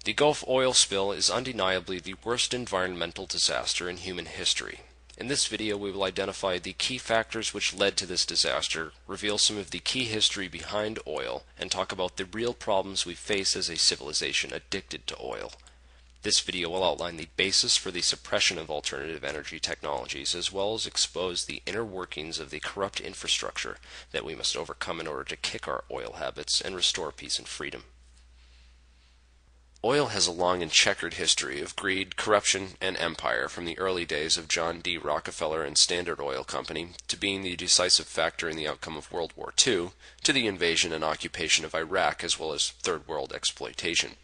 The Gulf oil spill is undeniably the worst environmental disaster in human history. In this video, we will identify the key factors which led to this disaster, reveal some of the key history behind oil, and talk about the real problems we face as a civilization addicted to oil. This video will outline the basis for the suppression of alternative energy technologies, as well as expose the inner workings of the corrupt infrastructure that we must overcome in order to kick our oil habits and restore peace and freedom. Oil has a long and checkered history of greed, corruption, and empire, from the early days of John D. Rockefeller and Standard Oil Company to being the decisive factor in the outcome of World War II, to the invasion and occupation of Iraq, as well as Third World exploitation.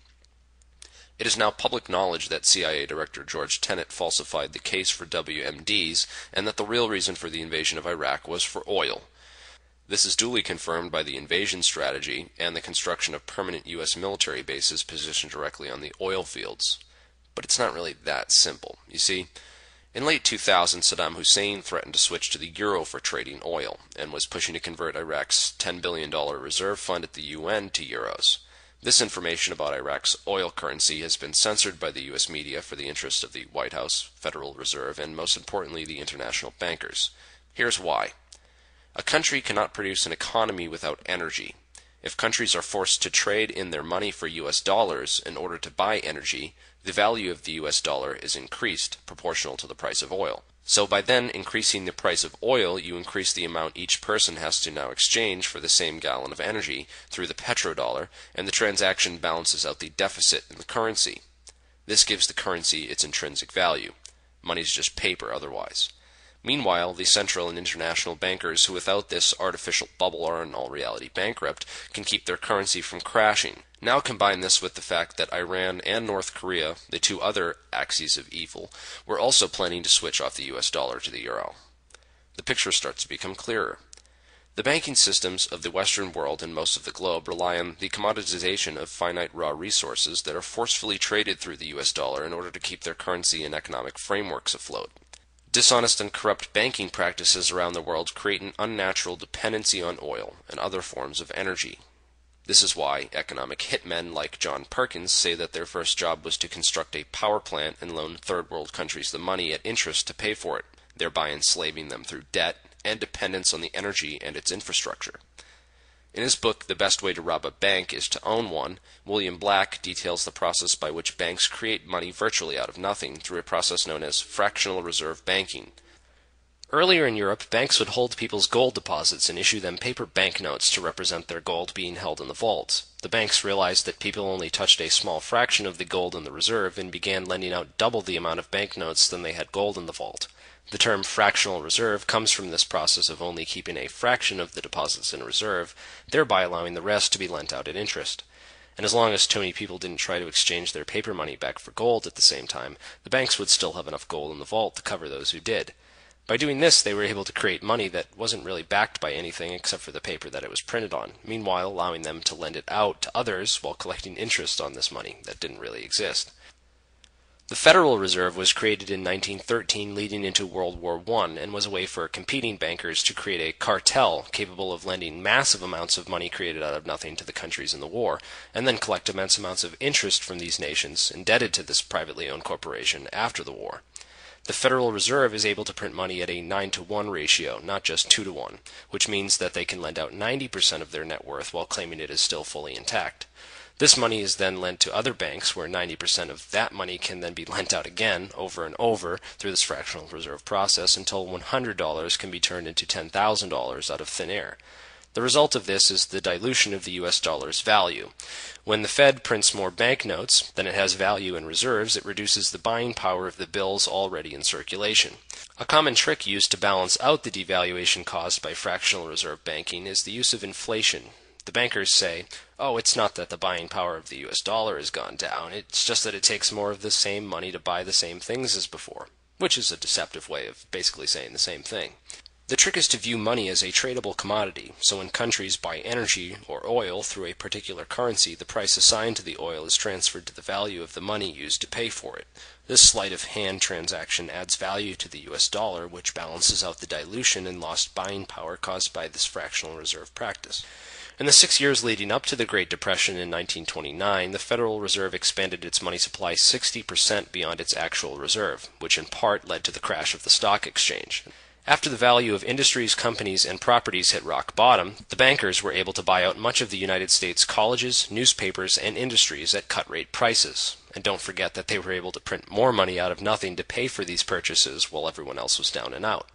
It is now public knowledge that CIA Director George Tenet falsified the case for WMDs, and that the real reason for the invasion of Iraq was for oil. This is duly confirmed by the invasion strategy and the construction of permanent U.S. military bases positioned directly on the oil fields. But it's not really that simple. You see, in late 2000, Saddam Hussein threatened to switch to the euro for trading oil, and was pushing to convert Iraq's $10 billion reserve fund at the UN to euros. This information about Iraq's oil currency has been censored by the U.S. media for the interest of the White House, Federal Reserve, and most importantly, the international bankers. Here's why. A country cannot produce an economy without energy. If countries are forced to trade in their money for US dollars in order to buy energy, the value of the US dollar is increased, proportional to the price of oil. So by then increasing the price of oil, you increase the amount each person has to now exchange for the same gallon of energy through the petrodollar, and the transaction balances out the deficit in the currency. This gives the currency its intrinsic value. Money is just paper otherwise. Meanwhile, the central and international bankers, who without this artificial bubble are in all reality bankrupt, can keep their currency from crashing. Now combine this with the fact that Iran and North Korea, the two other axes of evil, were also planning to switch off the US dollar to the euro. The picture starts to become clearer. The banking systems of the Western world and most of the globe rely on the commoditization of finite raw resources that are forcefully traded through the US dollar in order to keep their currency and economic frameworks afloat. Dishonest and corrupt banking practices around the world create an unnatural dependency on oil and other forms of energy. This is why economic hitmen like John Perkins say that their first job was to construct a power plant and loan third world countries the money at interest to pay for it, thereby enslaving them through debt and dependence on the energy and its infrastructure. In his book, The Best Way to Rob a Bank is to Own One, William Black details the process by which banks create money virtually out of nothing through a process known as fractional reserve banking. Earlier in Europe, banks would hold people's gold deposits and issue them paper banknotes to represent their gold being held in the vault. The banks realized that people only touched a small fraction of the gold in the reserve and began lending out double the amount of banknotes than they had gold in the vault. The term fractional reserve comes from this process of only keeping a fraction of the deposits in a reserve, thereby allowing the rest to be lent out at interest. And as long as too many people didn't try to exchange their paper money back for gold at the same time, the banks would still have enough gold in the vault to cover those who did. By doing this, they were able to create money that wasn't really backed by anything except for the paper that it was printed on, meanwhile allowing them to lend it out to others while collecting interest on this money that didn't really exist. The Federal Reserve was created in 1913 leading into World War I and was a way for competing bankers to create a cartel capable of lending massive amounts of money created out of nothing to the countries in the war, and then collect immense amounts of interest from these nations indebted to this privately owned corporation after the war. The Federal Reserve is able to print money at a 9-to-1 ratio, not just 2-to-1, which means that they can lend out 90% of their net worth while claiming it is still fully intact. This money is then lent to other banks, where 90% of that money can then be lent out again, over and over, through this fractional reserve process, until $100 can be turned into $10,000 out of thin air. The result of this is the dilution of the US dollar's value. When the Fed prints more banknotes than it has value in reserves, it reduces the buying power of the bills already in circulation. A common trick used to balance out the devaluation caused by fractional reserve banking is the use of inflation. The bankers say, oh, it's not that the buying power of the US dollar has gone down, it's just that it takes more of the same money to buy the same things as before, which is a deceptive way of basically saying the same thing. The trick is to view money as a tradable commodity, so when countries buy energy or oil through a particular currency, the price assigned to the oil is transferred to the value of the money used to pay for it. This sleight-of-hand transaction adds value to the US dollar, which balances out the dilution and lost buying power caused by this fractional reserve practice. In the 6 years leading up to the Great Depression in 1929, the Federal Reserve expanded its money supply 60% beyond its actual reserve, which in part led to the crash of the stock exchange. After the value of industries, companies, and properties hit rock bottom, the bankers were able to buy out much of the United States colleges, newspapers, and industries at cut-rate prices. And don't forget that they were able to print more money out of nothing to pay for these purchases while everyone else was down and out.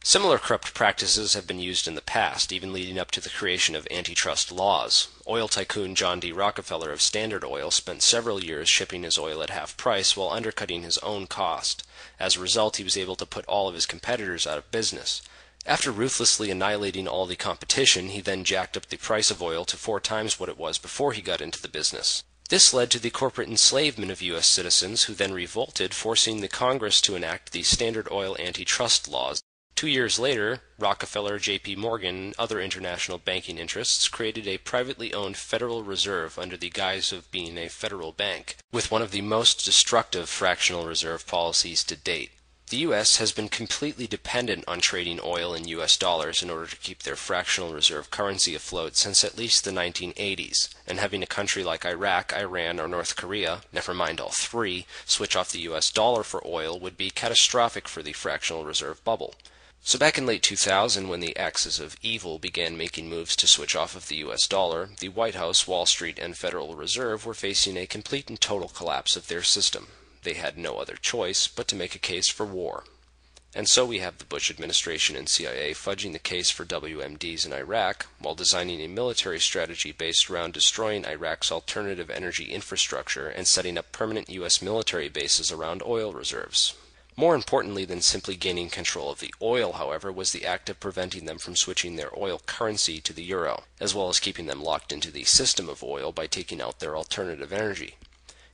Similar corrupt practices have been used in the past, even leading up to the creation of antitrust laws. Oil tycoon John D. Rockefeller of Standard Oil spent several years shipping his oil at half price while undercutting his own cost. As a result, he was able to put all of his competitors out of business. After ruthlessly annihilating all the competition, he then jacked up the price of oil to 4 times what it was before he got into the business. This led to the corporate enslavement of U.S. citizens, who then revolted, forcing the Congress to enact the Standard Oil antitrust laws. 2 years later, Rockefeller, J.P. Morgan, and other international banking interests created a privately owned Federal Reserve under the guise of being a federal bank, with one of the most destructive fractional reserve policies to date. The U.S. has been completely dependent on trading oil in U.S. dollars in order to keep their fractional reserve currency afloat since at least the 1980s, and having a country like Iraq, Iran, or North Korea, never mind all three, switch off the U.S. dollar for oil would be catastrophic for the fractional reserve bubble. So back in late 2000, when the axis of evil began making moves to switch off of the US dollar, the White House, Wall Street, and Federal Reserve were facing a complete and total collapse of their system. They had no other choice but to make a case for war. And so we have the Bush administration and CIA fudging the case for WMDs in Iraq, while designing a military strategy based around destroying Iraq's alternative energy infrastructure and setting up permanent US military bases around oil reserves. More importantly than simply gaining control of the oil, however, was the act of preventing them from switching their oil currency to the euro, as well as keeping them locked into the system of oil by taking out their alternative energy.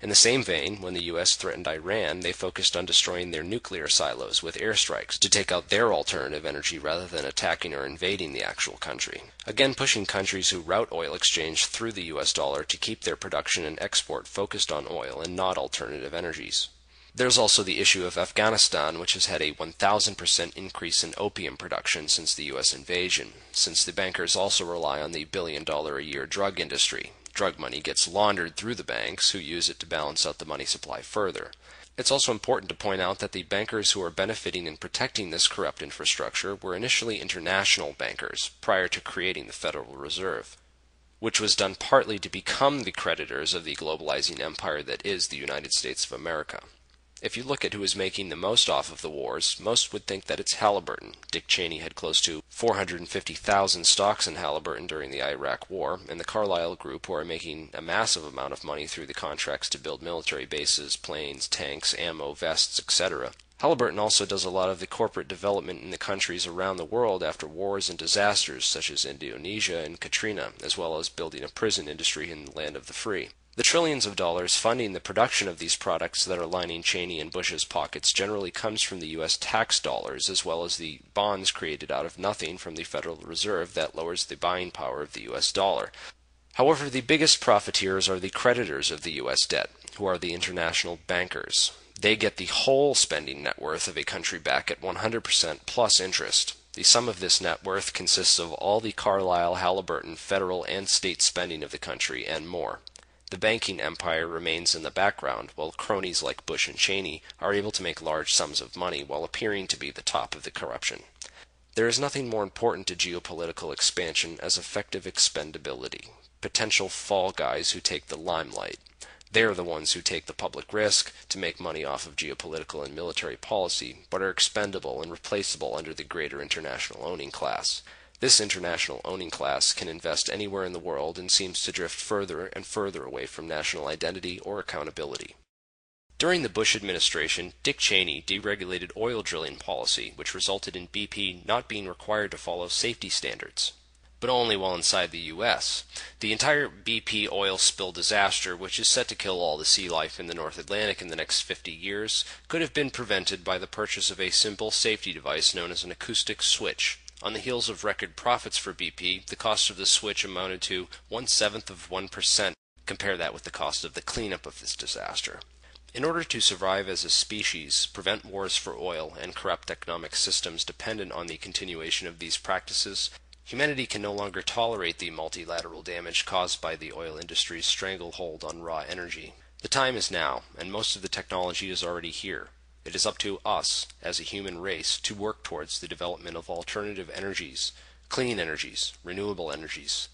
In the same vein, when the U.S. threatened Iran, they focused on destroying their nuclear silos with airstrikes to take out their alternative energy rather than attacking or invading the actual country. Again, pushing countries who route oil exchange through the U.S. dollar to keep their production and export focused on oil and not alternative energies. There's also the issue of Afghanistan, which has had a 1,000% increase in opium production since the U.S. invasion, since the bankers also rely on the billion-dollar-a-year drug industry. Drug money gets laundered through the banks, who use it to balance out the money supply further. It's also important to point out that the bankers who are benefiting and protecting this corrupt infrastructure were initially international bankers, prior to creating the Federal Reserve, which was done partly to become the creditors of the globalizing empire that is the United States of America. If you look at who is making the most off of the wars, most would think that it's Halliburton. Dick Cheney had close to 450,000 stocks in Halliburton during the Iraq War, and the Carlyle Group, who are making a massive amount of money through the contracts to build military bases, planes, tanks, ammo, vests, etc. Halliburton also does a lot of the corporate development in the countries around the world after wars and disasters such as Indonesia and Katrina, as well as building a prison industry in the land of the free. The trillions of dollars funding the production of these products that are lining Cheney and Bush's pockets generally comes from the U.S. tax dollars, as well as the bonds created out of nothing from the Federal Reserve that lowers the buying power of the U.S. dollar. However, the biggest profiteers are the creditors of the U.S. debt, who are the international bankers. They get the whole spending net worth of a country back at 100% plus interest. The sum of this net worth consists of all the Carlyle, Halliburton, federal, and state spending of the country, and more. The banking empire remains in the background, while cronies like Bush and Cheney are able to make large sums of money while appearing to be the top of the corruption. There is nothing more important to geopolitical expansion as effective expendability. Potential fall guys who take the limelight. They're the ones who take the public risk to make money off of geopolitical and military policy, but are expendable and replaceable under the greater international owning class. This international owning class can invest anywhere in the world and seems to drift further and further away from national identity or accountability. During the Bush administration, Dick Cheney deregulated oil drilling policy, which resulted in BP not being required to follow safety standards, but only while inside the U.S. The entire BP oil spill disaster, which is set to kill all the sea life in the North Atlantic in the next 50 years, could have been prevented by the purchase of a simple safety device known as an acoustic switch. On the heels of record profits for BP, the cost of the switch amounted to 0.1%. Compare that with the cost of the cleanup of this disaster. In order to survive as a species, prevent wars for oil, and corrupt economic systems dependent on the continuation of these practices, Humanity can no longer tolerate the multilateral damage caused by the oil industry's stranglehold on raw energy. The time is now, and most of the technology is already here. It is up to us, as a human race, to work towards the development of alternative energies, clean energies, renewable energies.